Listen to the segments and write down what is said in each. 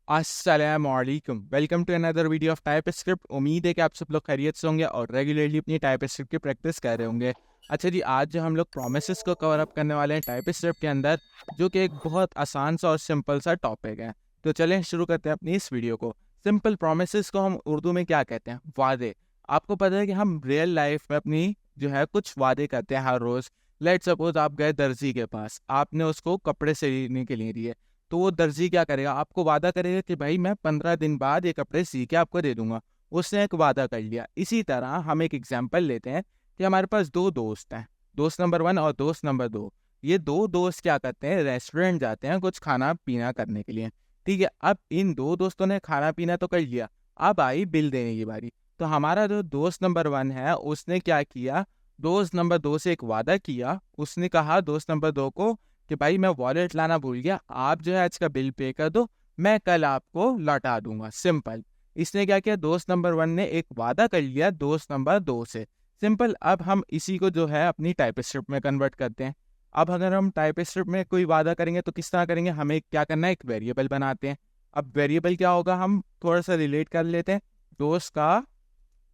अस्सलामुअलैकुम, welcome to another video of type script. उम्मीद है कि आप सब लोग खैरियत से होंगे और रेगुलरली अपनी टाइप स्क्रिप्ट की प्रैक्टिस कर रहे होंगे। अच्छा जी, आज जो हम लोग प्रोमिसेस को कवर अप करने वाले हैं टाइप स्क्रिप्ट के अंदर, जो कि एक बहुत आसान सा और सिंपल सा टॉपिक है। तो चलें शुरू करते हैं अपनी इस वीडियो को। सिंपल प्रोमिसेस को हम उर्दू में क्या कहते हैं? वादे। आपको पता है कि हम रियल लाइफ में अपनी जो है कुछ वादे करते हैं हर रोज़। लेट सपोज आप गए दर्जी के पास, आपने उसको कपड़े सिलने के लिए दिए, तो वो दर्जी क्या करेगा? आपको वादा करेगा कि भाई मैं 15 दिन बाद ये कपड़े सी के आपको दे दूंगा। उसने एक वादा कर लिया। इसी तरह हम एक एग्जाम्पल लेते हैं कि हमारे पास दो दोस्त हैं, दोस्त नंबर 1 और दोस्त नंबर 2। ये दो दोस्त क्या करते हैं? रेस्टोरेंट जाते हैं कुछ खाना पीना करने के लिए। ठीक है, अब इन दो दोस्तों ने खाना पीना तो कर लिया, अब आई बिल देने की बारी। तो हमारा जो दोस्त नंबर 1 है उसने क्या किया? दोस्त नंबर 2 से एक वादा किया। उसने कहा दोस्त नंबर 2 को कि भाई मैं वॉलेट लाना भूल गया, आप जो है आज का बिल पे कर दो, मैं कल आपको लौटा दूंगा। सिंपल। इसने क्या किया? दोस्त नंबर 1 ने एक वादा कर लिया दोस्त नंबर 2 से। सिंपल। अब हम इसी को जो है अपनी टाइप स्क्रिप्ट में कन्वर्ट करते हैं। अब अगर हम टाइप स्क्रिप्ट में कोई वादा करेंगे तो किस तरह करेंगे? हमें क्या करना है? एक वेरिएबल बनाते हैं। अब वेरिएबल क्या होगा? हम थोड़ा सा रिलेट कर लेते हैं। दोस्त का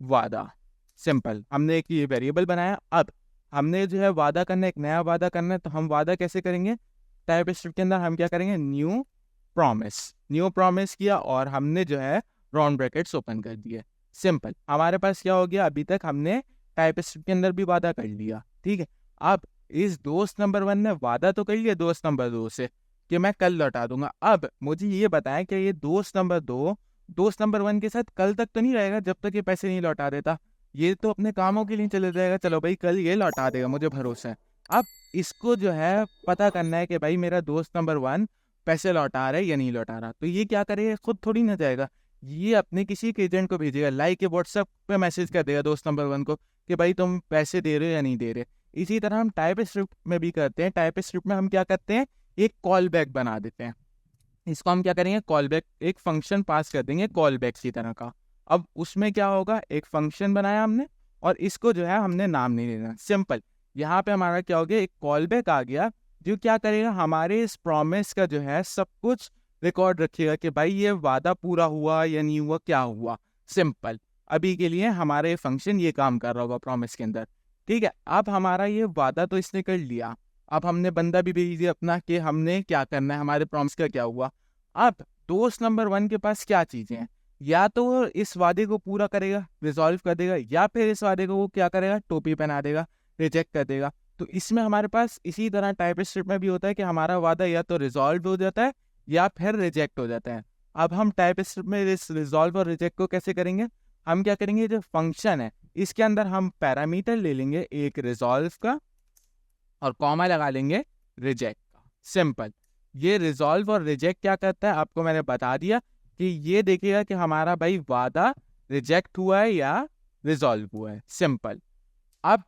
वादा। सिंपल। हमने एक ये वेरिएबल बनाया। अब हमने जो है वादा करना है, एक नया वादा करना है, तो हम वादा कैसे करेंगे? टाइप स्क्रिप्ट के अंदर हम क्या करेंगे? New promise. न्यू प्रॉमिस किया और हमने जो है राउंड ब्रैकेट्स ओपन कर दिए। सिंपल। हमारे पास क्या हो गया? अभी तक हमने टाइप स्क्रिप्ट के अंदर भी वादा कर लिया। ठीक है, अब इस दोस्त नंबर 1 ने वादा तो कर लिया दोस्त नंबर 2 से कि मैं कल लौटा दूंगा। अब मुझे ये बताएं कि ये दोस्त नंबर 2 दोस्त नंबर 1 के साथ कल तक तो नहीं रहेगा जब तक ये पैसे नहीं लौटा देता। ये तो अपने कामों के लिए चले जाएगा, चलो भाई कल ये लौटा देगा, मुझे भरोसा है। अब इसको जो है पता करना है कि भाई मेरा दोस्त नंबर 1 पैसे लौटा रहा है या नहीं लौटा रहा। तो ये क्या करेगा? खुद थोड़ी ना जाएगा, ये अपने किसी एक एजेंट को भेजेगा, लाइक व्हाट्सएप पे मैसेज कर देगा दोस्त नंबर 1 को कि भाई तुम पैसे दे रहे हो या नहीं दे रहे। इसी तरह हम टाइप स्क्रिप्ट में भी करते हैं। टाइप स्क्रिप्ट में हम क्या करते हैं? एक कॉल बैक बना देते हैं। इसको हम क्या करेंगे? कॉल बैक, एक फंक्शन पास कर देंगे कॉल बैक की तरह का। अब उसमें क्या होगा? एक फंक्शन बनाया हमने और इसको जो है हमने नाम नहीं देना। सिंपल। यहाँ पे हमारा क्या हो गया? एक कॉल बैक आ गया जो क्या करेगा? हमारे इस प्रॉमिस का जो है सब कुछ रिकॉर्ड रखिएगा कि भाई ये वादा पूरा हुआ या नहीं हुआ, क्या हुआ। सिंपल। अभी के लिए हमारे फंक्शन ये काम कर रहा होगा प्रॉमिस के अंदर। ठीक है, अब हमारा ये वादा तो इसने कर लिया। अब हमने बंदा भी भेज दिया अपना कि हमने क्या करना है, हमारे प्रॉमिस का क्या हुआ। अब दोस्त नंबर 1 के पास क्या चीजें हैं? या तो वो इस वादे को पूरा करेगा, रिजॉल्व कर देगा, या फिर इस वादे को वो क्या करेगा? टोपी पहना देगा, रिजेक्ट कर देगा। तो इसमें हमारे पास इसी तरह टाइप स्क्रिप्ट में भी होता है कि हमारा वादा या तो रिजॉल्व हो जाता है या फिर रिजेक्ट हो जाता है। अब हम टाइप स्क्रिप्ट में इस रिजॉल्व और रिजेक्ट को कैसे करेंगे? हम क्या करेंगे? जो फंक्शन है इसके अंदर हम पैरामीटर ले लेंगे एक रिजॉल्व का और कॉमा लगा लेंगे रिजेक्ट का। सिंपल। ये रिजॉल्व और रिजेक्ट क्या करता है आपको मैंने बता दिया कि ये देखिएगा कि हमारा भाई वादा रिजेक्ट हुआ है या रिजॉल्व हुआ है। सिंपल। अब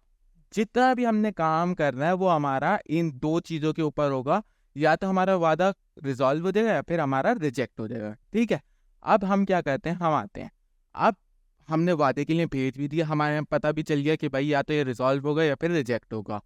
जितना भी हमने काम करना है वो हमारा इन दो चीजों के ऊपर होगा, या तो हमारा वादा रिजॉल्व हो जाएगा या फिर हमारा रिजेक्ट हो जाएगा। ठीक है, अब हम क्या करते हैं? हम आते हैं। अब हमने वादे के लिए भेज भी दिया, हमारे पता भी चल गया कि भाई या तो ये रिजॉल्व होगा या फिर रिजेक्ट होगा।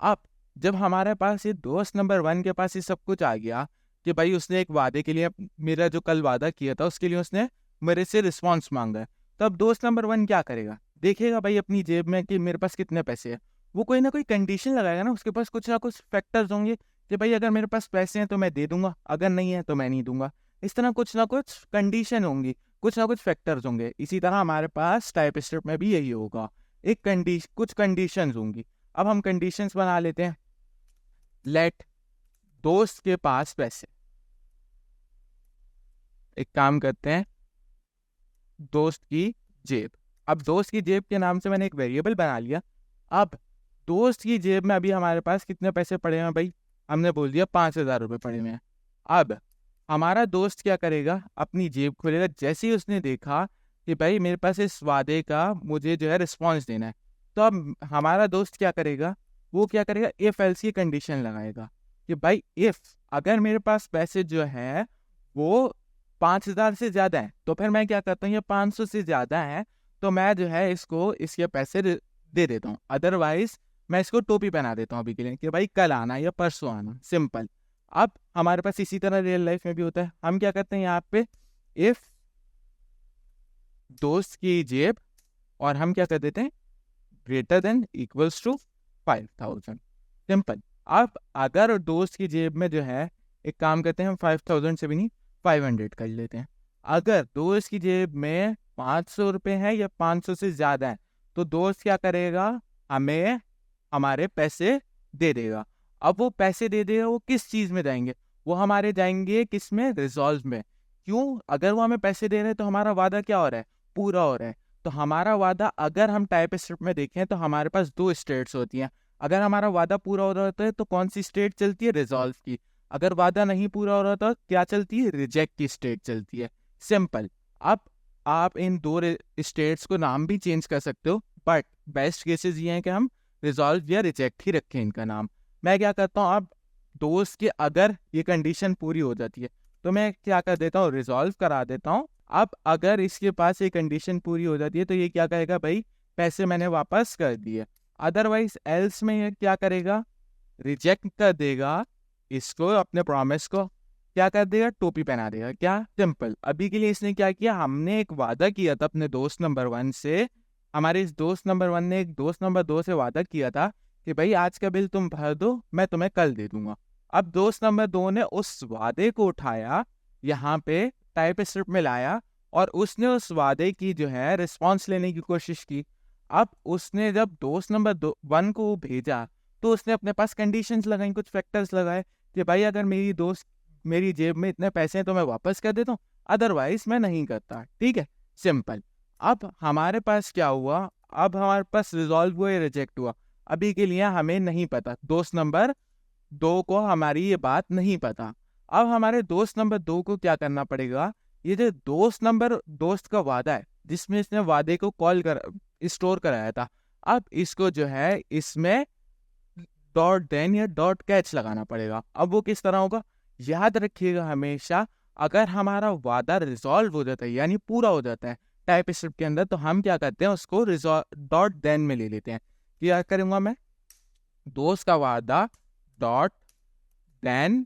अब जब हमारे पास ये दोस्त नंबर 1 के पास ये सब कुछ आ गया कि भाई उसने एक वादे के लिए, मेरा जो कल वादा किया था उसके लिए उसने मेरे से रिस्पॉन्स मांगा है, तो अब दोस्त नंबर 1 क्या करेगा? देखेगा भाई अपनी जेब में कि मेरे पास कितने पैसे हैं। वो कोई ना कोई कंडीशन लगाएगा ना, उसके पास कुछ ना कुछ फैक्टर्स होंगे कि भाई अगर मेरे पास पैसे हैं तो मैं दे दूंगा, अगर नहीं है तो मैं नहीं दूंगा। इस तरह कुछ ना कुछ कंडीशन होंगी, कुछ ना कुछ फैक्टर्स होंगे। इसी तरह हमारे पास टाइप स्क्रिप्ट में भी यही होगा, कुछ कंडीशंस होंगी। अब हम कंडीशंस बना लेते हैं। लेट दोस्त के पास पैसे, एक काम करते हैं, दोस्त की जेब। अब दोस्त की जेब के नाम से मैंने एक वेरिएबल बना लिया। अब दोस्त की जेब में अभी हमारे पास कितने पैसे पड़े हैं भाई? हमने बोल दिया 5,000 रुपये पड़े हुए हैं। अब हमारा दोस्त क्या करेगा? अपनी जेब खोलेगा। जैसे ही उसने देखा कि भाई मेरे पास इस वादे का मुझे जो है रिस्पॉन्स देना है, तो अब हमारा दोस्त क्या करेगा? वो क्या करेगा? इफ एल्स की कंडीशन लगाएगा कि भाई इफ अगर मेरे पास पैसे जो है वो 5,000 से ज्यादा है तो फिर मैं क्या करता हूँ, ये 500 से ज्यादा है तो मैं जो है इसको इसके पैसे दे देता हूँ, अदरवाइज मैं इसको टोपी पहना देता हूँ अभी के लिए कि भाई कल आना या परसों आना। सिंपल। अब हमारे पास इसी तरह रियल लाइफ में भी होता है। हम क्या करते हैं? यहाँ पे इफ दोस्त की जेब, और हम क्या कर देते हैं, greater than equals to 5000। Simple. अब अगर दोस्त की जेब में जो है, एक काम करते हैं हम 5000 से भी नहीं 500 कर लेते हैं। अगर दोस्त की जेब में 500 रुपये है या 500 से ज़्यादा है, तो दोस्त क्या करेगा, हमें हमारे पैसे दे देगा। अब वो पैसे दे देगा, वो किस चीज़ में जाएंगे, वो हमारे जाएंगे किस में, रिजॉल्व में। क्यों, अगर वो हमें पैसे दे रहे हैं तो हमारा वादा क्या हो रहा है, पूरा हो रहा है। तो हमारा वादा, अगर हम टाइप स्क्रिप्ट में देखें तो हमारे पास 2 स्टेट्स होती हैं। अगर हमारा वादा पूरा हो रहा होता है तो कौन सी स्टेट चलती है, रिजॉल्व की। अगर वादा नहीं पूरा हो रहा तो क्या चलती है, रिजेक्ट की स्टेट चलती है। सिंपल। अब आप इन 2 स्टेट्स को नाम भी चेंज कर सकते हो, बट बेस्ट केसेस ये हैं कि हम रिजॉल्व या रिजेक्ट ही रखें इनका नाम। मैं क्या करता हूँ, अब दोस्त की अगर ये कंडीशन पूरी हो जाती है तो मैं क्या कर देता हूँ, रिजॉल्व करा देता हूँ। अब अगर इसके पास ये कंडीशन पूरी हो जाती है तो ये क्या कहेगा, भाई पैसे मैंने वापस कर दिए। अदरवाइज एल्स में ये क्या करेगा, रिजेक्ट कर देगा इसको, अपने प्रॉमिस को क्या कर देगा, टोपी पहना देगा। क्या, सिंपल। अभी के लिए इसने क्या किया, हमने एक वादा किया था अपने दोस्त नंबर 1 से, हमारे इस दोस्त नंबर 1 ने एक दोस्त नंबर 2 से वादा किया था कि भाई आज का बिल तुम भर दो, मैं तुम्हें कल दे दूंगा। अब दोस्त नंबर 2 ने उस वादे को उठाया, यहाँ पे टाइप स्क्रिप्ट में लाया, और उसने उस वादे की जो है रिस्पॉन्स लेने की कोशिश की। अब उसने जब दोस्त नंबर 1 को भेजा तो उसने अपने पास कंडीशंस लगाई, कुछ फैक्टर्स लगाए कि भाई अगर मेरी जेब में इतने पैसे हैं तो मैं वापस कर देता हूँ, अदरवाइज मैं नहीं करता। ठीक है, सिंपल। अब हमारे पास क्या हुआ, अब हमारे पास रिजॉल्व हुआ या रिजेक्ट हुआ, अभी के लिए हमें नहीं पता। दोस्त नंबर 2 को हमारी ये बात नहीं पता। अब हमारे दोस्त नंबर 2 को क्या करना पड़ेगा, ये जो दोस्त का वादा है जिसमें इसने वादे को स्टोर कराया था, अब इसको जो है इसमें डॉट देन या डॉट कैच लगाना पड़ेगा। अब वो किस तरह होगा, याद रखिएगा हमेशा, अगर हमारा वादा रिजॉल्व हो जाता है यानी पूरा हो जाता है टाइप स्क्रिप्ट के अंदर, तो हम क्या करते हैं, उसको डॉट देन में ले लेते हैं। क्या करूंगा मैं, दोस्त का वादा डॉट देन,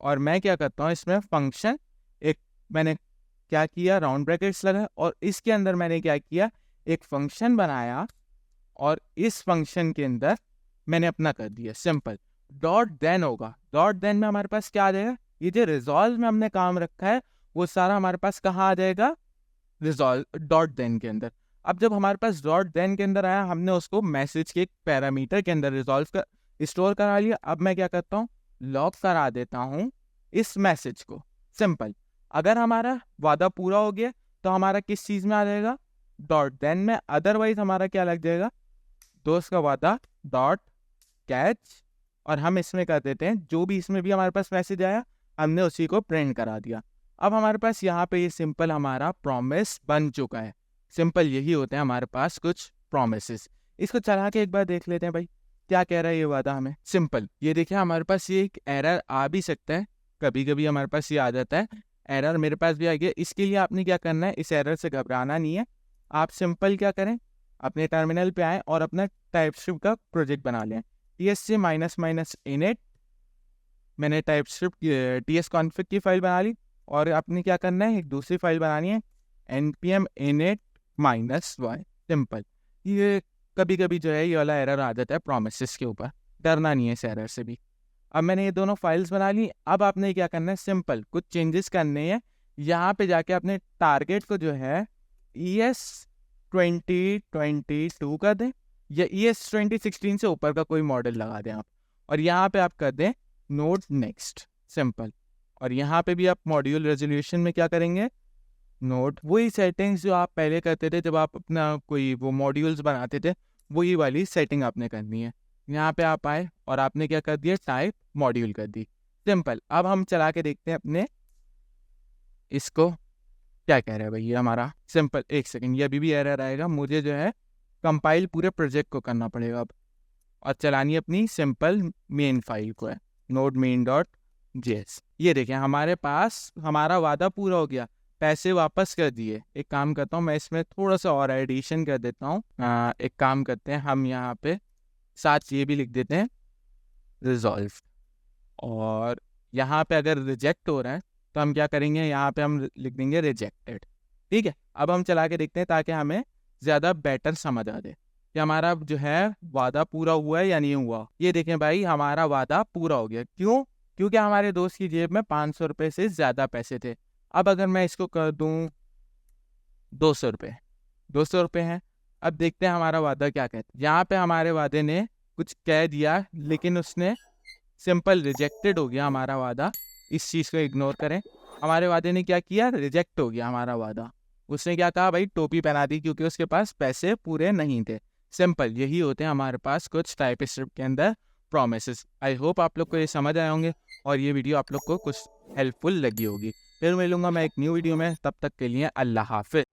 और मैं क्या करता हूँ इसमें फंक्शन, एक मैंने क्या किया, राउंड ब्रैकेट्स लगाए, और इसके अंदर मैंने क्या किया, एक फंक्शन बनाया, और इस फंक्शन के अंदर मैंने अपना कर दिया। सिंपल। डॉट देन होगा, डॉट देन में हमारे पास क्या आ जाएगा, ये जो रिजॉल्व में हमने काम रखा है वो सारा हमारे पास कहाँ आ जाएगा, रिजॉल्व डॉट देन के अंदर। अब जब हमारे पास डॉट देन के अंदर आया, हमने उसको मैसेज के एक पैरामीटर के अंदर रिजॉल्व कर स्टोर करा लिया। अब मैं क्या करता हूँ, लॉक करा देता हूँ इस मैसेज को। सिंपल। अगर हमारा वादा पूरा हो गया तो हमारा किस चीज़ में आ जाएगा, डॉट देन में, अदरवाइज हमारा क्या लग जाएगा, दोस्त का वादा डॉट कैच, और हम इसमें कर देते हैं जो भी इसमें भी हमारे पास मैसेज आया हमने उसी को प्रिंट करा दिया। अब हमारे पास यहाँ पे ये सिंपल हमारा प्रॉमिस बन चुका है। सिंपल यही होते हैं हमारे पास कुछ प्रॉमिसेस। इसको चला के एक बार देख लेते हैं भाई क्या कह रहा है ये वादा हमें। सिंपल, ये देखिए हमारे पास ये एक एरर आ भी सकता है, कभी कभी हमारे पास ये आ जाता है, एरर मेरे पास भी आ गया। इसके लिए आपने क्या करना है, इस एरर से घबराना नहीं है। आप सिंपल क्या करें, अपने टर्मिनल पे आएँ और अपना टाइपस्क्रिप्ट का प्रोजेक्ट बना लें। TSC -init, मैंने टाइपस्क्रिप्ट TS config की फाइल बना ली, और आपने क्या करना है, एक दूसरी फाइल बनानी है npm init -y। सिंपल। ये कभी कभी जो है ये वाला एरर आ जाता है प्रोमिसेस के ऊपर, डरना नहीं है इस एरर से भी। अब मैंने ये दोनों फाइल्स बना ली। अब आपने क्या करना है, सिंपल कुछ चेंजेस करने हैं। यहाँ पे जाके अपने टारगेट को जो है ES 2022 कर दें, या ES 2016 से ऊपर का कोई मॉडल लगा दें आप, और यहाँ पे आप कर दें नोड नेक्स्ट। सिंपल। और यहाँ पे भी आप मॉड्यूल रेजोल्यूशन में क्या करेंगे, नोड, वही सेटिंग्स जो आप पहले करते थे जब आप अपना कोई वो मॉड्यूल्स बनाते थे, वही वाली सेटिंग आपने करनी है। यहाँ पे आप आए और आपने क्या कर दिया, टाइप मॉड्यूल कर दी। सिंपल। अब हम चला के देखते हैं अपने इसको क्या कह रहा है भाई ये हमारा। सिंपल, एक सेकंड, ये अभी भी एरर आएगा, मुझे जो है कंपाइल पूरे प्रोजेक्ट को करना पड़ेगा अब, और चलानी अपनी सिंपल मेन फाइल को है, नोड main.js। ये देखें हमारे पास हमारा वादा पूरा हो गया, पैसे वापस कर दिए। एक काम करता हूँ मैं इसमें थोड़ा सा और एडिशन कर देता हूँ। एक काम करते हैं हम यहाँ पे साथ ये भी लिख देते हैं रिजॉल्व, और यहाँ पे अगर रिजेक्ट हो रहा है तो हम क्या करेंगे, यहाँ पे हम लिख देंगे रिजेक्टेड। ठीक है, अब हम चला के देखते हैं ताकि हमें ज़्यादा बेटर समझ आ जाए कि हमारा जो है वादा पूरा हुआ है या नहीं हुआ। ये देखें भाई, हमारा वादा पूरा हो गया। क्यों? क्योंकि हमारे दोस्त की जेब में 500 रुपये से ज़्यादा पैसे थे। अब अगर मैं इसको कर दूँ 200 रुपये, 200 रुपये हैं। अब देखते हैं हमारा वादा क्या कहता है। यहाँ पे हमारे वादे ने कुछ कह दिया, लेकिन उसने सिंपल रिजेक्टेड हो गया हमारा वादा। इस चीज़ को इग्नोर करें। हमारे वादे ने क्या किया, रिजेक्ट हो गया हमारा वादा। उसने क्या कहा भाई, टोपी पहना दी क्योंकि उसके पास पैसे पूरे नहीं थे। सिंपल यही होते हैं हमारे पास कुछ टाइपस्क्रिप्ट के अंदर प्रोमिसेस। आई होप आप लोग को ये समझ आए होंगे और ये वीडियो आप लोग को कुछ हेल्पफुल लगी होगी। फिर मिलूंगा मैं एक न्यू वीडियो में, तब तक के लिए अल्लाह हाफिज़।